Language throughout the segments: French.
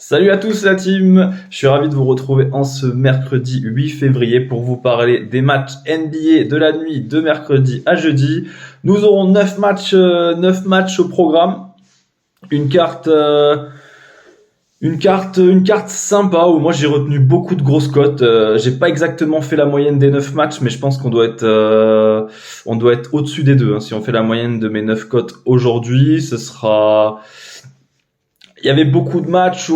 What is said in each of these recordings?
Salut à tous la team, je suis ravi de vous retrouver en ce mercredi 8 février pour vous parler des matchs NBA de la nuit de mercredi à jeudi. Nous aurons 9 matchs au programme, une carte sympa où moi j'ai retenu beaucoup de grosses cotes. J'ai pas exactement fait la moyenne des 9 matchs, mais je pense qu'on doit être au-dessus des deux. Si on fait la moyenne de mes 9 cotes aujourd'hui, il y avait beaucoup de matchs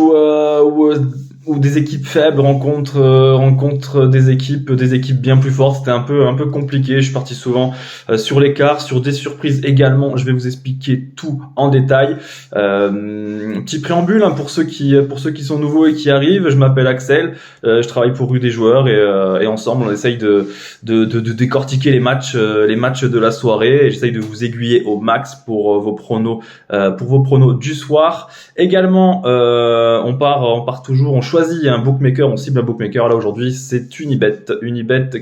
où des équipes faibles rencontrent des équipes bien plus fortes. C'était un peu compliqué. Je suis parti souvent sur l'écart, sur des surprises également. Je vais vous expliquer tout en détail. Petit préambule pour ceux qui sont nouveaux et qui arrivent. Je m'appelle Axel. Je travaille pour Rue des Joueurs et ensemble on essaye de décortiquer les matchs de la soirée. Et j'essaye de vous aiguiller au max pour vos pronos du soir. Également, on choisit un bookmaker, on cible un bookmaker. Là aujourd'hui, c'est Unibet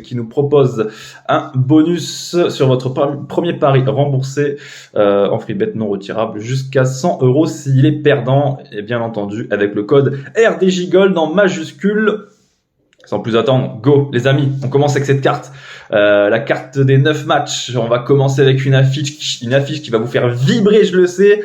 qui nous propose un bonus sur votre premier pari remboursé en free bet non retirable jusqu'à 100 € s'il est perdant, et bien entendu avec le code RDJGold en majuscule. Sans plus attendre, go les amis, on commence avec cette carte. La carte des 9 matchs. On va commencer avec une affiche qui va vous faire vibrer, je le sais.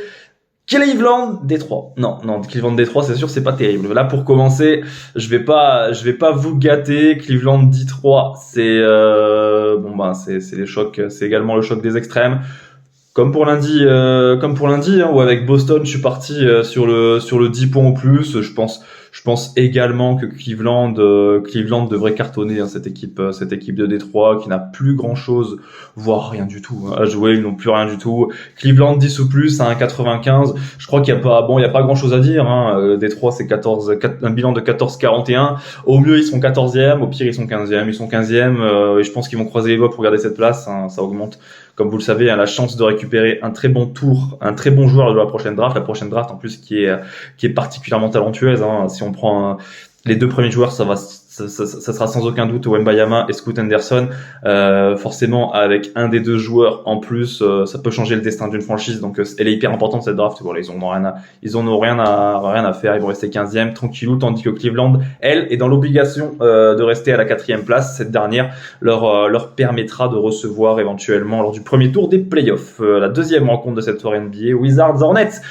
Cleveland Détroit. Non, Cleveland Détroit, c'est sûr, c'est pas terrible. Là, pour commencer, je vais pas vous gâter. Cleveland Détroit, c'est les chocs, c'est également le choc des extrêmes. Comme pour lundi, où avec Boston, je suis parti sur le 10 points ou plus. Je pense également que Cleveland devrait cartonner cette équipe de Détroit qui n'a plus grand chose, voire rien du tout à jouer. Ils n'ont plus rien du tout. Cleveland 10 ou plus à 1,95. Je crois qu'il y a pas grand chose à dire. Détroit c'est un bilan de 14-41. Au mieux ils sont 14e, au pire ils sont 15e. Ils sont 15e et je pense qu'ils vont croiser les doigts pour garder cette place. Ça augmente. Comme vous le savez, la chance de récupérer un très bon joueur de la prochaine draft en plus qui est particulièrement talentueuse. Si on prend les deux premiers joueurs, ça sera sans aucun doute Wembanyama et Scoot Henderson. Forcément, avec un des deux joueurs en plus, ça peut changer le destin d'une franchise. Donc, elle est hyper importante cette draft. Voilà, ils en ont rien à faire. Ils vont rester 15e tranquillou, tandis que Cleveland, elle, est dans l'obligation de rester à la 4e place. Cette dernière leur permettra de recevoir éventuellement lors du premier tour des playoffs. La deuxième rencontre de cette soirée NBA, Wizards Hornets.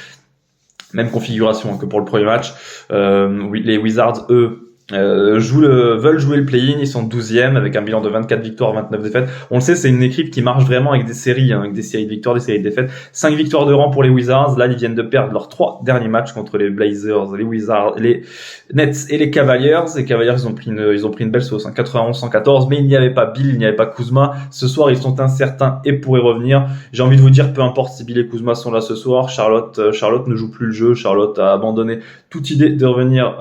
Même configuration que pour le premier match. Les Wizards, eux, veulent jouer le play-in. Ils sont 12e avec un bilan de 24 victoires, 29 défaites. On le sait, c'est une équipe qui marche vraiment avec des séries, avec des séries de victoires, des séries de défaites. 5 victoires de rang pour les Wizards. Là, ils viennent de perdre leurs 3 derniers matchs contre les Blazers, les Wizards, les Nets et les Cavaliers. Les Cavaliers, ils ont pris une belle sauce, 91-114, mais il n'y avait pas Bill, il n'y avait pas Kuzma. Ce soir, ils sont incertains et pourraient revenir. J'ai envie de vous dire, peu importe si Bill et Kuzma sont là ce soir, Charlotte ne joue plus le jeu. Charlotte a abandonné toute idée de revenir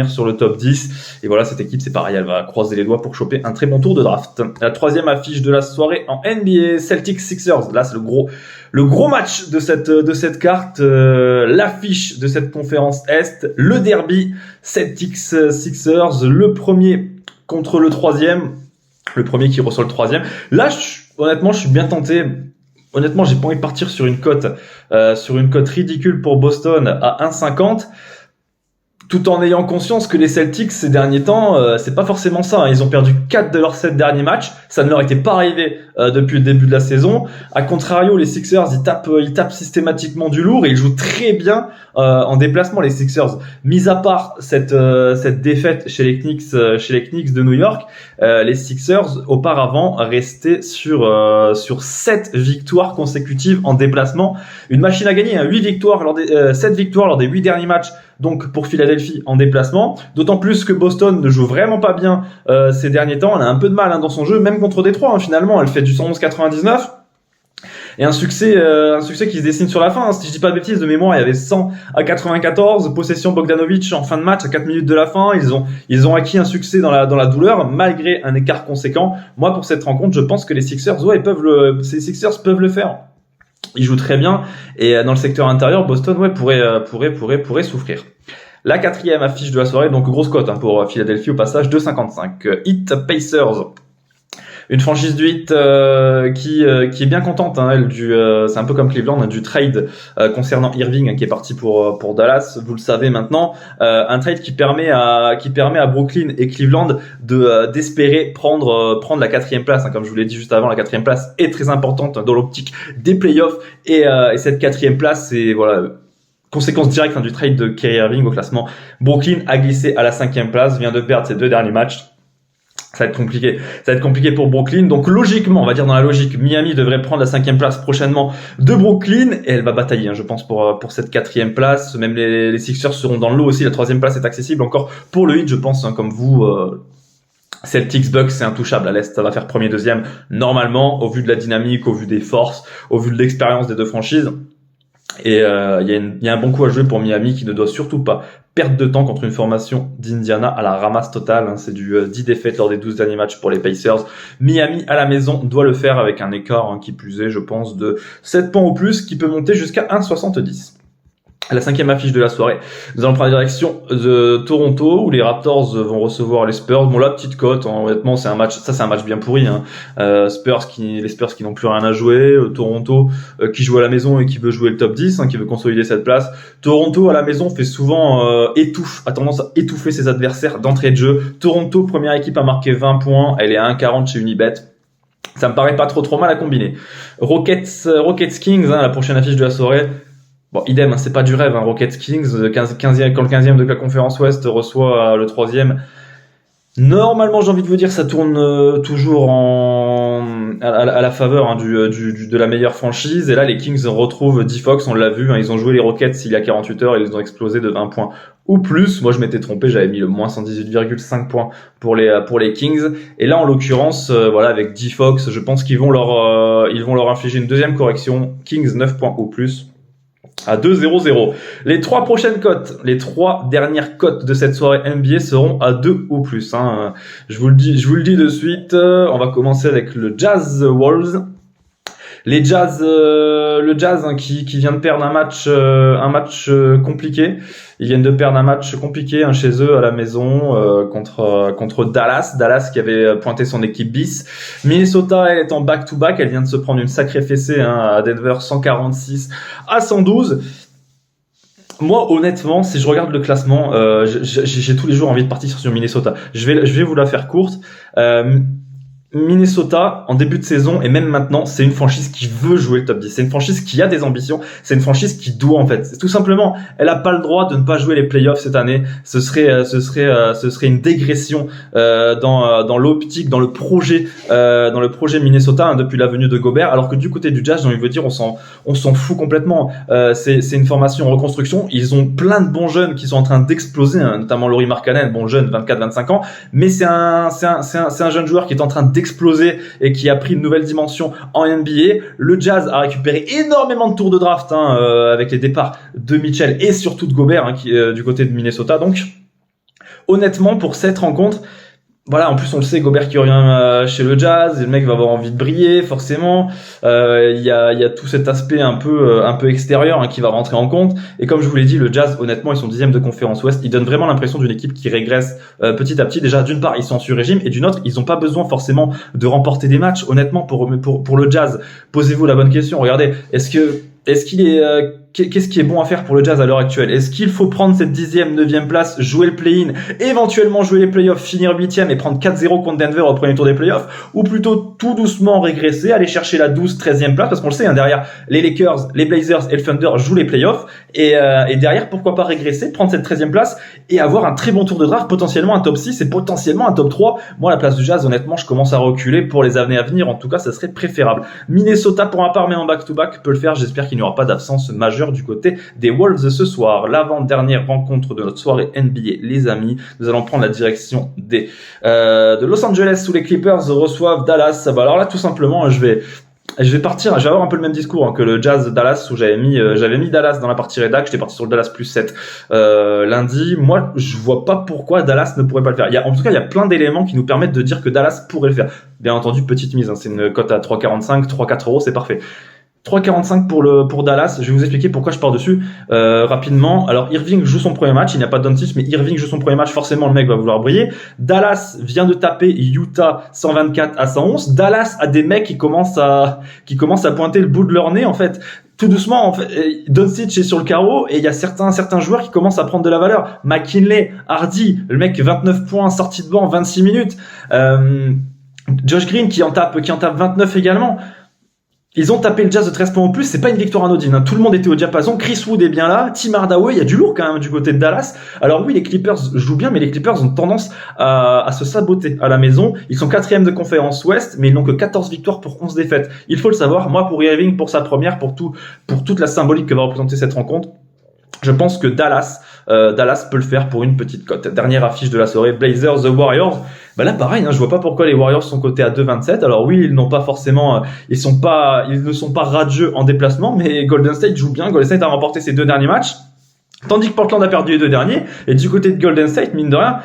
sur le top 10. Et voilà, cette équipe, c'est pareil, elle va croiser les doigts pour choper un très bon tour de draft. La troisième affiche de la soirée en NBA, Celtics Sixers. Là, c'est le gros match de cette carte, l'affiche de cette conférence Est, le derby Celtics Sixers, le premier contre le troisième, le premier qui reçoit le troisième. Là, honnêtement, je suis bien tenté. Honnêtement, j'ai pas envie de partir sur une cote ridicule pour Boston à 1,50. Tout en ayant conscience que les Celtics, ces derniers temps, c'est pas forcément ça. Ils ont perdu 4 de leurs 7 derniers matchs. Ça ne leur était pas arrivé depuis le début de la saison. A contrario, les Sixers, ils tapent systématiquement du lourd et ils jouent très bien en déplacement, les Sixers. Mis à part cette défaite chez les Knicks de New York, les Sixers, auparavant, restaient sur 7 victoires consécutives en déplacement. Une machine à gagner, 7 victoires lors des 8 derniers matchs. Donc pour Philadelphie en déplacement, d'autant plus que Boston ne joue vraiment pas bien ces derniers temps. Elle a un peu de mal dans son jeu, même contre Détroit. Finalement, elle fait du 111-99 et un succès qui se dessine sur la fin. Si je dis pas de bêtises, de mémoire, il y avait 100-94, possession Bogdanovic en fin de match à 4 minutes de la fin. Ils ont acquis un succès dans la douleur malgré un écart conséquent. Moi, pour cette rencontre, je pense que les Sixers, ces Sixers peuvent le faire. Ils jouent très bien et dans le secteur intérieur, Boston pourrait souffrir. La quatrième affiche de la soirée, donc grosse cote pour Philadelphie au passage, 2,55. Heat Pacers. Une franchise du Heat qui est bien contente, hein, elle, c'est un peu comme Cleveland, hein, du trade concernant Irving, hein, qui est parti pour Dallas. Vous le savez maintenant, un trade qui permet à Brooklyn et Cleveland d'espérer prendre la 4e place, hein. Comme je vous l'ai dit juste avant, la 4e place est très importante dans l'optique des playoffs, et cette 4e place, c'est voilà, conséquence directe, hein, du trade de Kyrie Irving au classement. Brooklyn a glissé à la 5e place, vient de perdre ses 2 derniers matchs. Ça va être compliqué pour Brooklyn. Donc logiquement, on va dire dans la logique, Miami devrait prendre la 5e place prochainement de Brooklyn, et elle va batailler, hein, je pense, pour cette 4e place. Même les Sixers seront dans le lot aussi. La 3e place est accessible encore pour le Heat, je pense, hein, comme vous. Celtics, Bucks, c'est intouchable à l'Est. Ça va faire premier, deuxième normalement, au vu de la dynamique, au vu des forces, au vu de l'expérience des deux franchises. Et il y a un bon coup à jouer pour Miami, qui ne doit surtout pas perdre de temps contre une formation d'Indiana à la ramasse totale, hein. C'est du 10 défaites lors des 12 derniers matchs pour les Pacers. Miami à la maison doit le faire avec un écart, hein, qui plus est, je pense, de 7 points ou plus, qui peut monter jusqu'à 1,70. À la 5e affiche de la soirée, nous allons prendre la direction de Toronto, où les Raptors vont recevoir les Spurs. Bon, la petite cote, hein, honnêtement, c'est un match bien pourri, hein. Les Spurs qui n'ont plus rien à jouer. Toronto qui joue à la maison et qui veut jouer le top 10, hein, qui veut consolider cette place. Toronto à la maison fait souvent a tendance à étouffer ses adversaires d'entrée de jeu. Toronto, première équipe à marquer 20 points, elle est à 1,40 chez Unibet. Ça me paraît pas trop mal à combiner. Rockets Kings, hein, la prochaine affiche de la soirée. Bon, idem, hein, c'est pas du rêve, hein, Rockets Kings, quand le 15e de la conférence Ouest reçoit le 3e. Normalement, j'ai envie de vous dire, ça tourne toujours à la faveur, hein, de la meilleure franchise. Et là, les Kings retrouvent D-Fox, on l'a vu, hein, ils ont joué les Rockets il y a 48 heures, et ils ont explosé de 20 points ou plus. Moi, je m'étais trompé, j'avais mis le moins 118,5 points pour les Kings. Et là, en l'occurrence, voilà, avec D-Fox, je pense qu'ils vont leur infliger une deuxième correction. Kings 9 points ou plus, à 2,00. Les 3 prochaines cotes, les 3 dernières cotes de cette soirée NBA seront à 2 ou plus, hein. Je vous le dis de suite. On va commencer avec le Jazz Wolves. Le Jazz, hein, qui vient de perdre un match compliqué. Ils viennent de perdre un match compliqué, hein, chez eux à la maison, contre Dallas qui avait pointé son équipe bis. Minnesota, elle est en back-to-back, elle vient de se prendre une sacrée fessée, hein, à Denver, 146-112. Moi, honnêtement, si je regarde le classement, j'ai tous les jours envie de partir sur Minnesota. Je vais vous la faire courte. Minnesota, en début de saison et même maintenant, c'est une franchise qui veut jouer le top 10. C'est une franchise qui a des ambitions. C'est une franchise qui doit, en fait. Tout simplement, elle a pas le droit de ne pas jouer les playoffs cette année. Ce serait une dégression dans l'optique, dans le projet Minnesota, hein, depuis la venue de Gobert. Alors que du côté du Jazz, j'ai envie de vous dire, on s'en fout complètement. C'est une formation en reconstruction. Ils ont plein de bons jeunes qui sont en train d'exploser, hein, notamment Lauri Markkanen, bon jeune, 24-25 ans, mais c'est un jeune joueur qui est en train d'exploser et qui a pris une nouvelle dimension en NBA. Le Jazz a récupéré énormément de tours de draft, hein, avec les départs de Mitchell et surtout de Gobert, hein, qui du côté de Minnesota. Donc, honnêtement, pour cette rencontre, voilà, en plus on le sait, Gobert qui revient chez le Jazz, et le mec va avoir envie de briller, forcément. Il y a tout cet aspect un peu extérieur, hein, qui va rentrer en compte. Et comme je vous l'ai dit, le Jazz, honnêtement, ils sont 10e de conférence Ouest. Ils donnent vraiment l'impression d'une équipe qui régresse petit à petit. Déjà, d'une part, ils sont en sur-régime, et d'une autre, ils n'ont pas besoin forcément de remporter des matchs. Honnêtement, pour le Jazz, posez-vous la bonne question. Regardez, qu'est-ce qui est bon à faire pour le Jazz à l'heure actuelle? Est-ce qu'il faut prendre cette 10e, 9e place, jouer le play-in, éventuellement jouer les playoffs, finir 8e et prendre 4-0 contre Denver au premier tour des playoffs? Ou plutôt tout doucement régresser, aller chercher la 12, 13e place? Parce qu'on le sait, hein, derrière, les Lakers, les Blazers et le Thunder jouent les playoffs. Et derrière, pourquoi pas régresser, prendre cette 13e place et avoir un très bon tour de draft, potentiellement un top 6 et potentiellement un top 3. Moi, à la place du Jazz, honnêtement, je commence à reculer pour les années à venir. En tout cas, ça serait préférable. Minnesota, pour ma part, mais en back-to-back, peut le faire. J'espère qu'il n'y aura pas d'absence majeure du côté des Wolves ce soir. L'avant-dernière rencontre de notre soirée NBA, les amis. Nous allons prendre la direction de Los Angeles, où les Clippers reçoivent Dallas. Bah, alors là, tout simplement, je vais avoir un peu le même discours, hein, que le Jazz Dallas, où j'avais mis Dallas dans la partie rédac. J'étais parti sur le Dallas plus 7 lundi. Moi, je vois pas pourquoi Dallas ne pourrait pas le faire. En tout cas, il y a plein d'éléments qui nous permettent de dire que Dallas pourrait le faire. Bien entendu, petite mise, hein, c'est une cote à 3,45, 3-4 euros, c'est parfait. 3,45 pour Dallas. Je vais vous expliquer pourquoi je pars dessus rapidement. Alors Irving joue son premier match, il n'y a pas de Doncic, mais Irving joue son premier match, forcément le mec va vouloir briller. Dallas vient de taper Utah 124-111. Dallas a des mecs qui commencent à pointer le bout de leur nez en fait. Tout doucement, en fait, Doncic est sur le carreau et il y a certains joueurs qui commencent à prendre de la valeur. McKinley, Hardy, le mec 29 points, sorti de banc 26 minutes. Josh Green qui en tape 29 également. Ils ont tapé le Jazz de 13 points en plus, c'est pas une victoire anodine, hein. Tout le monde était au diapason, Chris Wood est bien là, Tim Hardaway, il y a du lourd quand même du côté de Dallas. Alors oui, les Clippers jouent bien, mais les Clippers ont tendance à se saboter à la maison. Ils sont 4e de conférence Ouest, mais ils n'ont que 14 victoires pour 11 défaites. Il faut le savoir, moi pour Irving, pour sa première, pour toute la symbolique que va représenter cette rencontre, je pense que Dallas peut le faire pour une petite cote. Dernière affiche de la soirée, Blazers The Warriors. Bah là pareil, hein, je vois pas pourquoi les Warriors sont cotés à 2,27. Alors oui, ils n'ont pas forcément, ils ne sont pas radieux en déplacement, mais Golden State joue bien. Golden State a remporté ses 2 derniers matchs, tandis que Portland a perdu les 2 derniers. Et du côté de Golden State, mine de rien,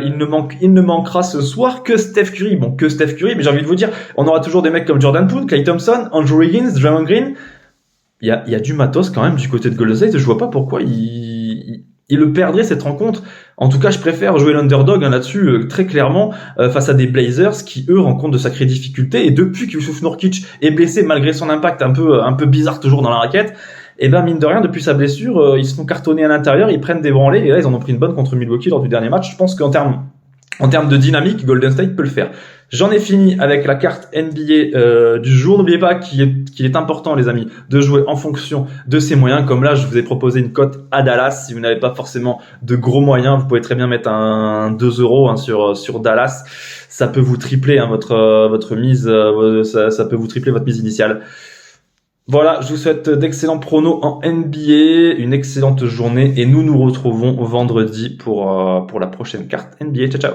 il ne manquera ce soir que Steph Curry. Bon, que Steph Curry, mais j'ai envie de vous dire, on aura toujours des mecs comme Jordan Poole, Klay Thompson, Andrew Wiggins, Draymond Green. Il y a du matos quand même du côté de Golden State. Je vois pas pourquoi il le perdrait cette rencontre. En tout cas, je préfère jouer l'underdog là-dessus très clairement face à des Blazers qui eux rencontrent de sacrées difficultés. Et depuis que Jusuf Nurkic est blessé malgré son impact un peu bizarre toujours dans la raquette, et ben mine de rien depuis sa blessure, ils se font cartonner à l'intérieur, ils prennent des branlées et là ils en ont pris une bonne contre Milwaukee lors du dernier match. Je pense qu'en termes de dynamique, Golden State peut le faire. J'en ai fini avec la carte NBA du jour. N'oubliez pas qu'il est important, les amis, de jouer en fonction de ses moyens. Comme là, je vous ai proposé une cote à Dallas. Si vous n'avez pas forcément de gros moyens, vous pouvez très bien mettre un 2€ sur Dallas. Ça peut vous tripler votre mise. Ça peut vous tripler votre mise initiale. Voilà, je vous souhaite d'excellents pronos en NBA, une excellente journée et nous nous retrouvons vendredi pour la prochaine carte NBA. Ciao, ciao.